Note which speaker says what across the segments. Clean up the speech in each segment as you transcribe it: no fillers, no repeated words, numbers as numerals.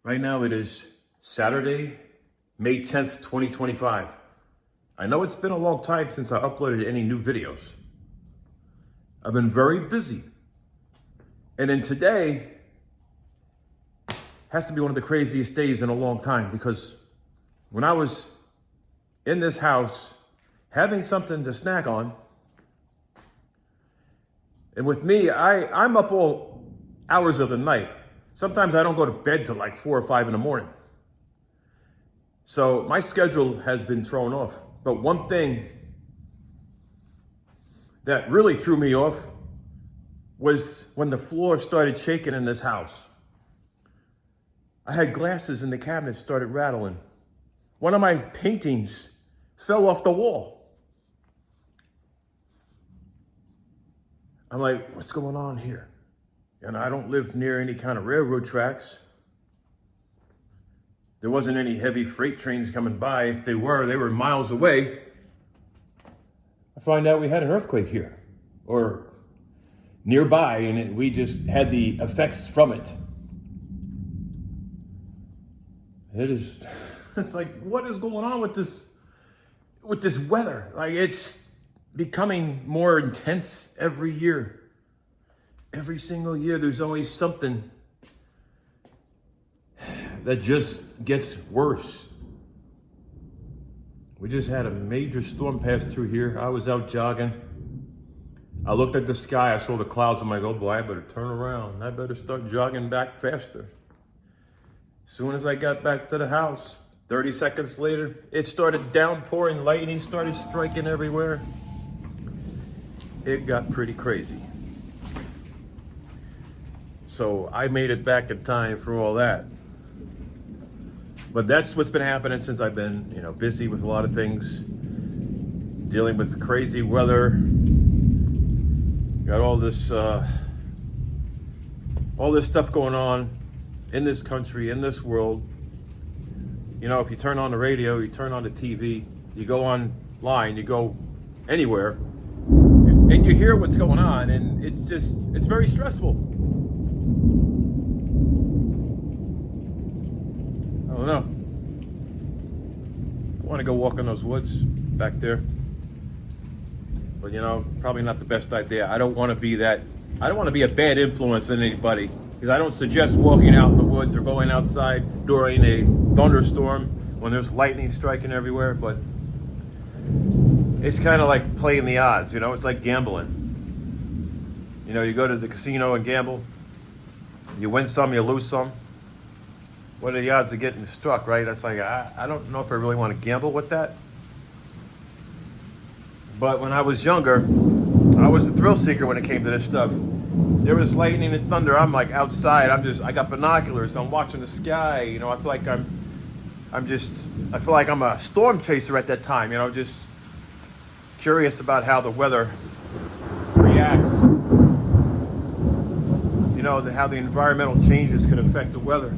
Speaker 1: Right now it is Saturday, May 10th, 2025. I know it's been a long time since I uploaded any new videos. I've been very busy. And then today has to be one of the craziest days in a long time, because when I was in this house having something to snack on, and with me, I'm up all hours of the night. Sometimes I don't go to bed till like 4 or 5 in the morning. So my schedule has been thrown off. But one thing that really threw me off was when the floor started shaking in this house. I had glasses in the cabinet started rattling. One of my paintings fell off the wall. I'm like, what's going on here? And I don't live near any kind of railroad tracks. There wasn't any heavy freight trains coming by. If they were miles away. I find out we had an earthquake here, or nearby, and we just had the effects from it. It's like, what is going on with this weather? Like, it's becoming more intense every year. Every single year, there's always something that just gets worse. We just had a major storm pass through here. I was out jogging. I looked at the sky, I saw the clouds. I'm like, oh boy, I better turn around. I better start jogging back faster. As soon as I got back to the house, 30 seconds later, it started downpouring, lightning started striking everywhere. It got pretty crazy. So I made it back in time for all that. But that's what's been happening since I've been, busy with a lot of things, dealing with crazy weather. Got all this stuff going on in this country, in this world. If you turn on the radio, you turn on the TV, you go online, you go anywhere, and you hear what's going on, and it's very stressful. I don't know. I want to go walk in those woods back there. But probably not the best idea. I don't want to be a bad influence on anybody, because I don't suggest walking out in the woods or going outside during a thunderstorm when there's lightning striking everywhere. But it's kind of like playing the odds, it's like gambling. You go to the casino and gamble, you win some, you lose some. What are the odds of getting struck, right? That's like, I don't know if I really want to gamble with that. But when I was younger, I was a thrill seeker when it came to this stuff. There was lightning and thunder. I'm like outside. I got binoculars. I'm watching the sky. I feel like I feel like I'm a storm chaser at that time. Just curious about how the weather reacts. How the environmental changes can affect the weather.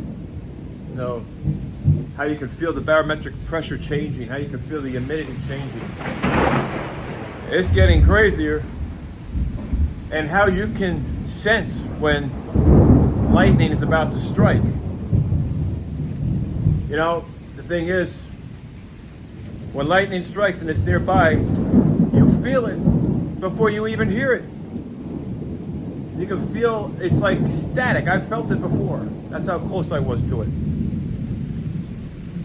Speaker 1: How you can feel the barometric pressure changing, how you can feel the humidity changing. It's getting crazier. And how you can sense when lightning is about to strike. The thing is, when lightning strikes and it's nearby, you feel it before you even hear it. You can feel, it's like static. I've felt it before. That's how close I was to it.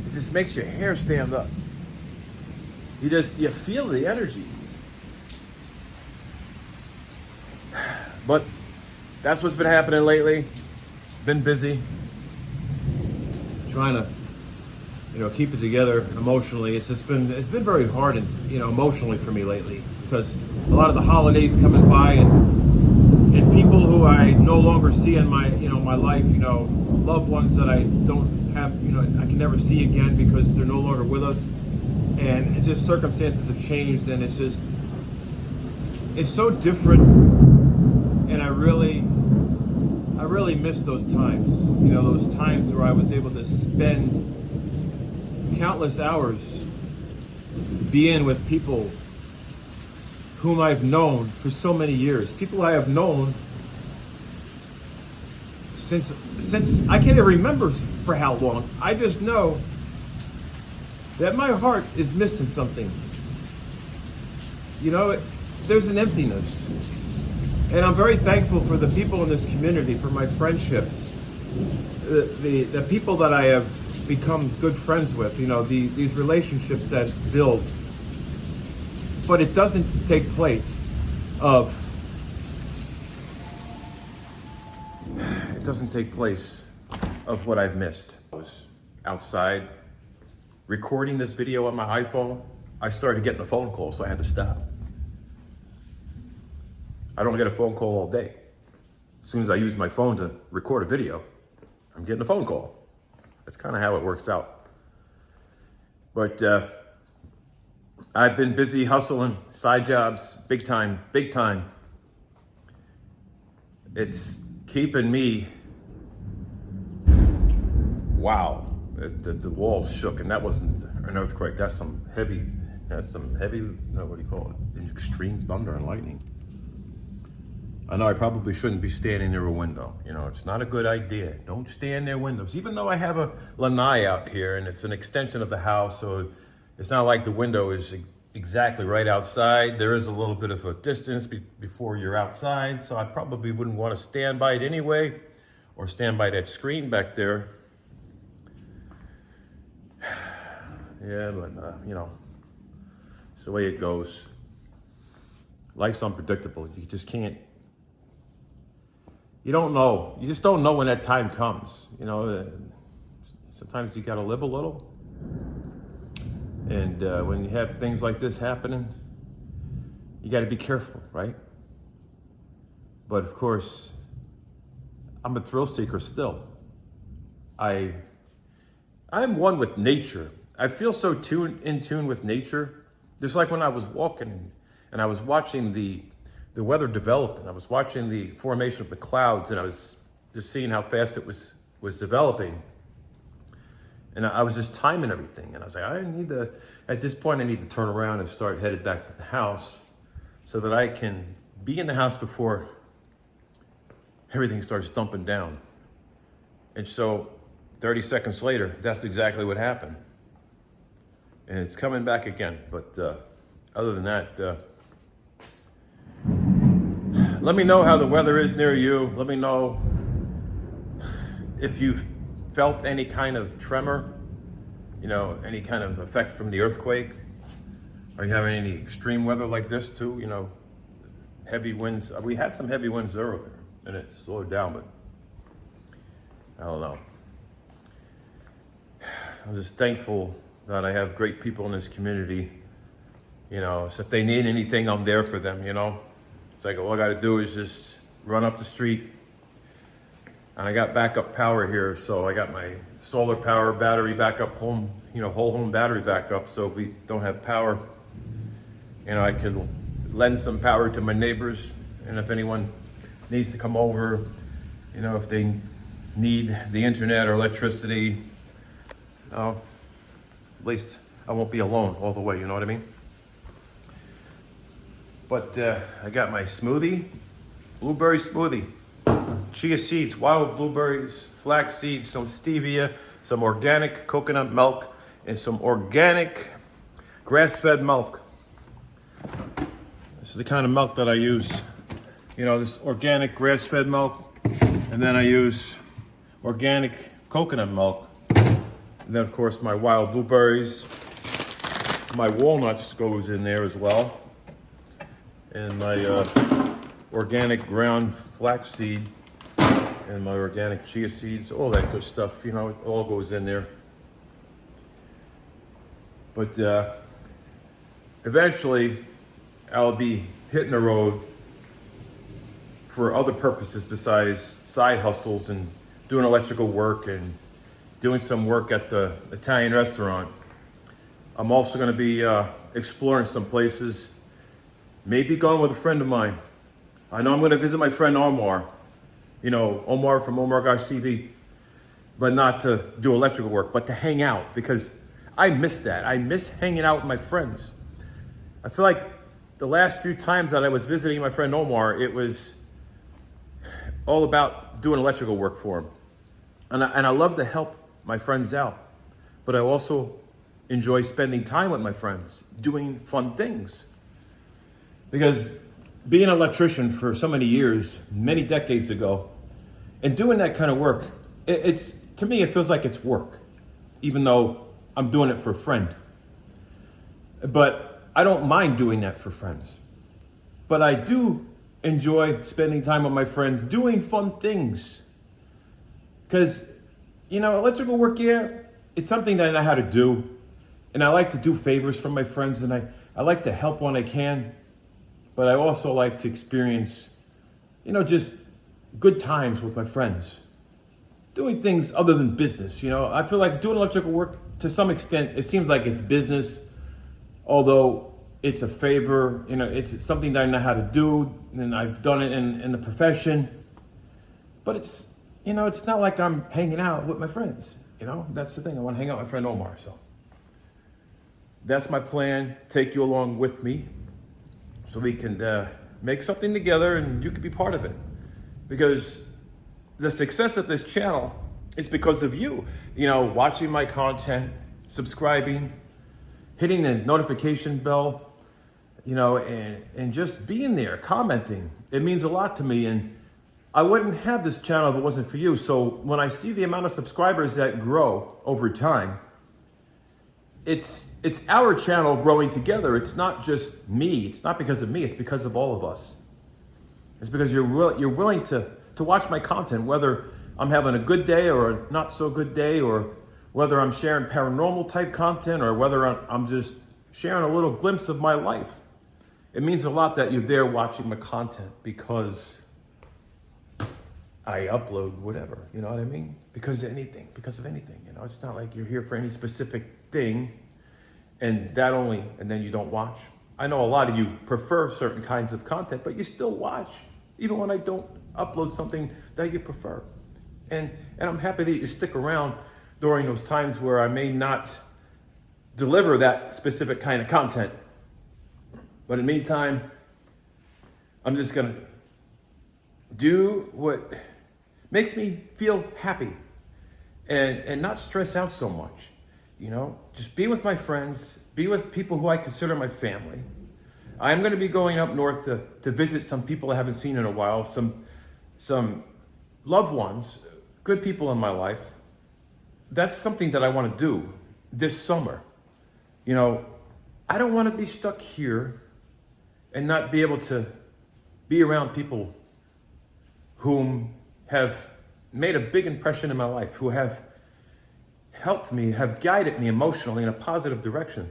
Speaker 1: It just makes your hair stand up. You feel the energy. But that's what's been happening lately. Been busy. Trying to, keep it together emotionally. It's been very hard and, emotionally for me lately, because a lot of the holidays coming by, and people who I no longer see in my, my life, loved ones that I don't have, I can never see again because they're no longer with us. And it's just circumstances have changed, and it's so different. And I really miss those times, those times where I was able to spend countless hours being with people whom I've known for so many years, people I have known since I can't even remember for how long. I just know that my heart is missing something. You know, there's an emptiness. And I'm very thankful for the people in this community, for my friendships, the people that I have become good friends with, you know, these relationships that build. But it doesn't take place of what I've missed. I was outside recording this video on my iPhone. I started getting a phone call, so I had to stop. I don't get a phone call all day. As soon as I use my phone to record a video, I'm getting a phone call. That's kind of how it works out. But I've been busy hustling, side jobs, big time. It's keeping me, wow, the walls shook, and that wasn't an earthquake. That's some heavy, no, what do you call it? Extreme thunder and lightning. I know I probably shouldn't be standing near a window. You know, it's not a good idea. Don't stand near windows. Even though I have a lanai out here and it's an extension of the house, so it's not like the window is exactly right outside. There is a little bit of a distance before you're outside, so I probably wouldn't want to stand by it anyway, or stand by that screen back there. Yeah, but you know, it's the way it goes. Life's unpredictable. You just can't. You don't know. You just don't know when that time comes. You know, sometimes you got to live a little. And when you have things like this happening, you got to be careful, right? But of course, I'm a thrill seeker still. I'm one with nature. I feel so in tune with nature. Just like when I was walking and I was watching the weather develop, and I was watching the formation of the clouds, and I was just seeing how fast it was developing. And I was just timing everything. And I was like, at this point, I need to turn around and start headed back to the house so that I can be in the house before everything starts dumping down. And so 30 seconds later, that's exactly what happened. And it's coming back again. But other than that, let me know how the weather is near you. Let me know if you've felt any kind of tremor, you know, any kind of effect from the earthquake. Are you having any extreme weather like this too? You know, heavy winds. We had some heavy winds earlier and it slowed down, but I don't know. I'm just thankful that I have great people in this community. You know, so if they need anything, I'm there for them, you know. It's like all I got to do is just run up the street. And I got backup power here, so I got my solar power battery backup home, you know, whole home battery backup. So if we don't have power, you know, I can lend some power to my neighbors. And if anyone needs to come over, you know, if they need the internet or electricity, at least I won't be alone all the way, you know what I mean? But I got my smoothie, blueberry smoothie, chia seeds, wild blueberries, flax seeds, some stevia, some organic coconut milk, and some organic grass-fed milk. This is the kind of milk that I use. You know, this organic grass-fed milk, and then I use organic coconut milk. And then, of course, my wild blueberries. My walnuts goes in there as well. And my organic ground flaxseed and my organic chia seeds, all that good stuff, you know, it all goes in there. But eventually I'll be hitting the road for other purposes besides side hustles and doing electrical work and doing some work at the Italian restaurant. I'm also going to be exploring some places. Maybe going with a friend of mine. I know I'm going to visit my friend Omar. You know, Omar from OmarGoshTV. But not to do electrical work, but to hang out. Because I miss that. I miss hanging out with my friends. I feel like the last few times that I was visiting my friend Omar, it was all about doing electrical work for them. And I love to help my friends out, but I also enjoy spending time with my friends, doing fun things. Because being an electrician for so many years, many decades ago, and doing that kind of work, it's to me, it feels like it's work, even though I'm doing it for a friend. But I don't mind doing that for friends. But I do enjoy spending time with my friends, doing fun things. Because, electrical work, it's something that I know how to do. And I like to do favors for my friends, and I like to help when I can. But I also like to experience, just good times with my friends. Doing things other than business, I feel like doing electrical work, to some extent, it seems like it's business, although it's a favor, it's something that I know how to do, and I've done it in the profession. But it's not like I'm hanging out with my friends, That's the thing, I want to hang out with my friend Omar, so. That's my plan, take you along with me, so we can make something together and you can be part of it. Because the success of this channel is because of you, watching my content, subscribing, hitting the notification bell, and just being there, commenting. It means a lot to me, and I wouldn't have this channel if it wasn't for you. So when I see the amount of subscribers that grow over time, it's our channel growing together. It's not just me. It's not because of me. It's because of all of us. It's because you're willing to watch my content, whether I'm having a good day or a not so good day, or whether I'm sharing paranormal type content, or whether I'm just sharing a little glimpse of my life. It means a lot that you're there watching my content, because I upload whatever, you know what I mean? Because of anything. It's not like you're here for any specific thing and then you don't watch. I know a lot of you prefer certain kinds of content, but you still watch, even when I don't upload something that you prefer. And I'm happy that you stick around during those times where I may not deliver that specific kind of content. But in the meantime, I'm just gonna do what makes me feel happy and not stress out so much. Just be with my friends, be with people who I consider my family. I'm going to be going up north to visit some people I haven't seen in a while, some loved ones, good people in my life. That's something that I want to do this summer. I don't want to be stuck here and not be able to be around people whom have made a big impression in my life, who have helped me, have guided me emotionally in a positive direction.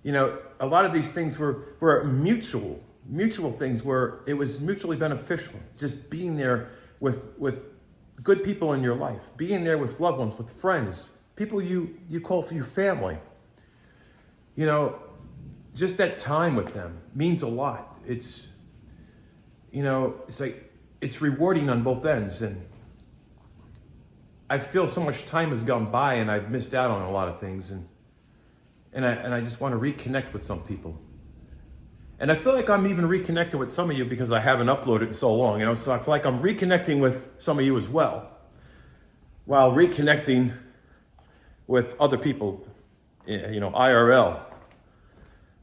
Speaker 1: A lot of these things were mutual things where it was mutually beneficial. Just being there with good people in your life, being there with loved ones, with friends, people you call for your family. Just that time with them means a lot. It's like, it's rewarding on both ends. And I feel so much time has gone by and I've missed out on a lot of things. And I just want to reconnect with some people. And I feel like I'm even reconnected with some of you because I haven't uploaded in so long, so I feel like I'm reconnecting with some of you as well, while reconnecting with other people, IRL.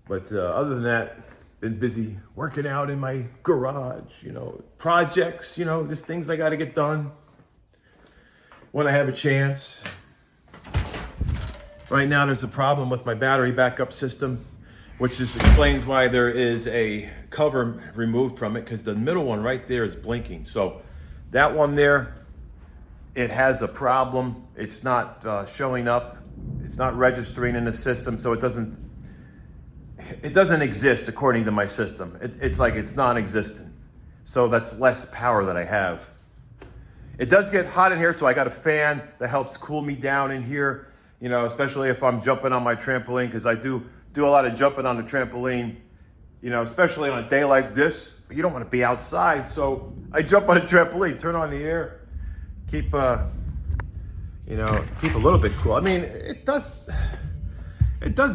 Speaker 1: But other than that, been busy working out in my garage, projects, just things I got to get done when I have a chance. Right now, there's a problem with my battery backup system, which just explains why there is a cover removed from it, because the middle one right there is blinking. So that one there, it has a problem. It's not showing up. It's not registering in the system, so it doesn't exist according to my system. It's like it's non-existent. So that's less power that I have. It does get hot in here, so I got a fan that helps cool me down in here, especially if I'm jumping on my trampoline, because I do a lot of jumping on the trampoline, especially on a day like this. You don't want to be outside, so I jump on a trampoline, turn on the air, keep a little bit cool. I mean, it does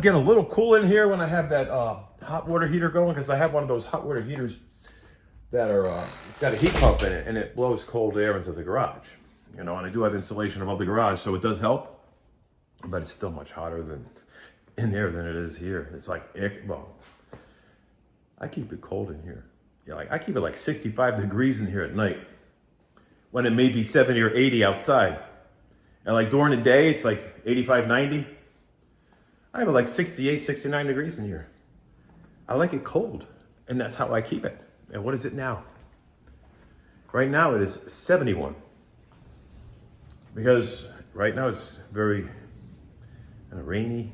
Speaker 1: get a little cool in here when I have that hot water heater going, because I have one of those hot water heaters that are, it's got a heat pump in it, and it blows cold air into the garage. You know, and I do have insulation above the garage, so it does help, but it's still much hotter than in there than it is here. It's like, well, I keep it cold in here. Yeah, like I keep it like 65 degrees in here at night when it may be 70 or 80 outside. And like during the day, it's like 85, 90. I have it like 68, 69 degrees in here. I like it cold, and that's how I keep it. And what is it now? Right now it is 71. Because right now it's very rainy,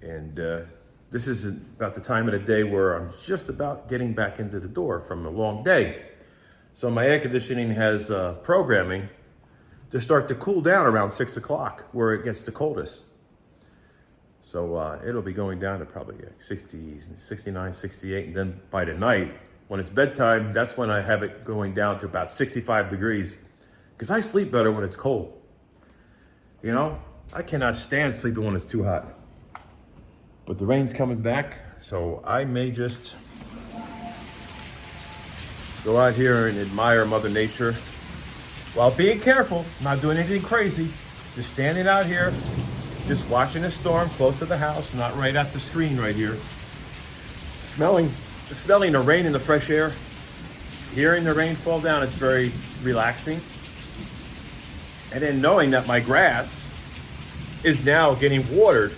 Speaker 1: and this is about the time of the day where I'm just about getting back into the door from a long day. So my air conditioning has programming to start to cool down around 6 o'clock where it gets the coldest. So it'll be going down to probably like 60, 69, 68, and then by the night, when it's bedtime, that's when I have it going down to about 65 degrees. Because I sleep better when it's cold. You know, I cannot stand sleeping when it's too hot. But the rain's coming back, so I may just go out here and admire Mother Nature while being careful, not doing anything crazy. Just standing out here, just watching the storm close to the house, not right at the screen right here. Smelling the rain and the fresh air. Hearing the rain fall down, it's very relaxing. And then knowing that my grass is now getting watered,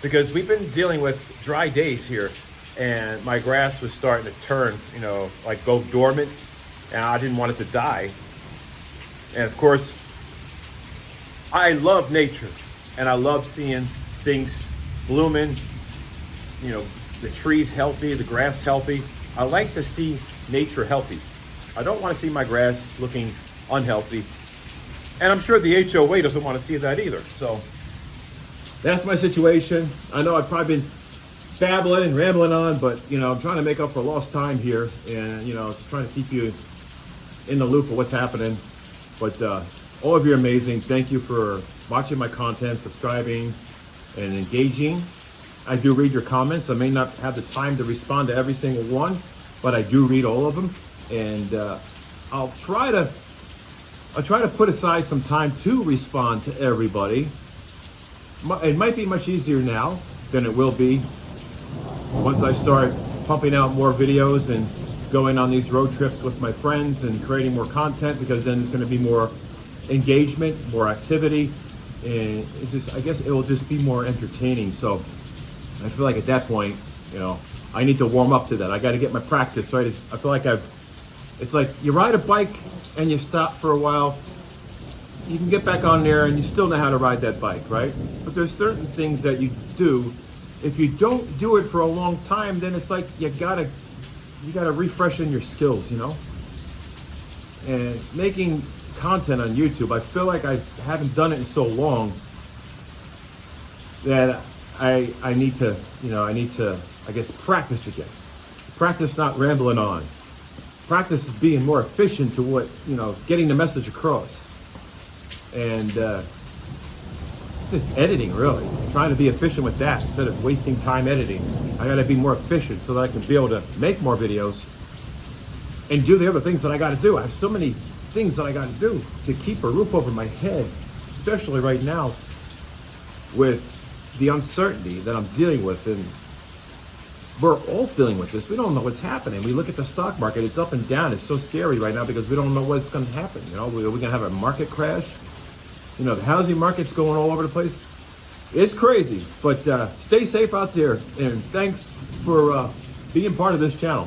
Speaker 1: because we've been dealing with dry days here, and my grass was starting to turn, you know, like go dormant, and I didn't want it to die. And of course, I love nature, and I love seeing things blooming, you know, the trees healthy, the grass healthy. I like to see nature healthy. I don't want to see my grass looking unhealthy. And I'm sure the HOA doesn't want to see that either. So that's my situation. I know I've probably been babbling and rambling on, but you know, I'm trying to make up for lost time here, and you know, trying to keep you in the loop of what's happening. But all of you are amazing. Thank you for watching my content, subscribing, and engaging. I do read your comments. I may not have the time to respond to every single one, but I do read all of them, and I'll try to put aside some time to respond to everybody. It might be much easier now than it will be once I start pumping out more videos and going on these road trips with my friends and creating more content, because then there's going to be more engagement, more activity, and I guess it will just be more entertaining. So I feel like at that point, you know, I need to warm up to that. I got to get my practice right. I feel like it's like you ride a bike and you stop for a while, you can get back on there and you still know how to ride that bike, right? But there's certain things that you do. If you don't do it for a long time, then it's like you gotta refresh in your skills, you know? And making content on YouTube, I feel like I haven't done it in so long that I need to, I guess, practice again. Practice not rambling on. Practice being more efficient to what, getting the message across. And just editing, really. Trying to be efficient with that instead of wasting time editing. I gotta be more efficient so that I can be able to make more videos and do the other things that I gotta do. I have so many things that I gotta do to keep a roof over my head, especially right now with the uncertainty that I'm dealing with. And we're all dealing with this. We don't know what's happening. We look at the stock market, it's up and down. It's so scary right now because we don't know what's gonna happen. Are we gonna have a market crash? The housing market's going all over the place. It's crazy, but stay safe out there, and thanks for being part of this channel.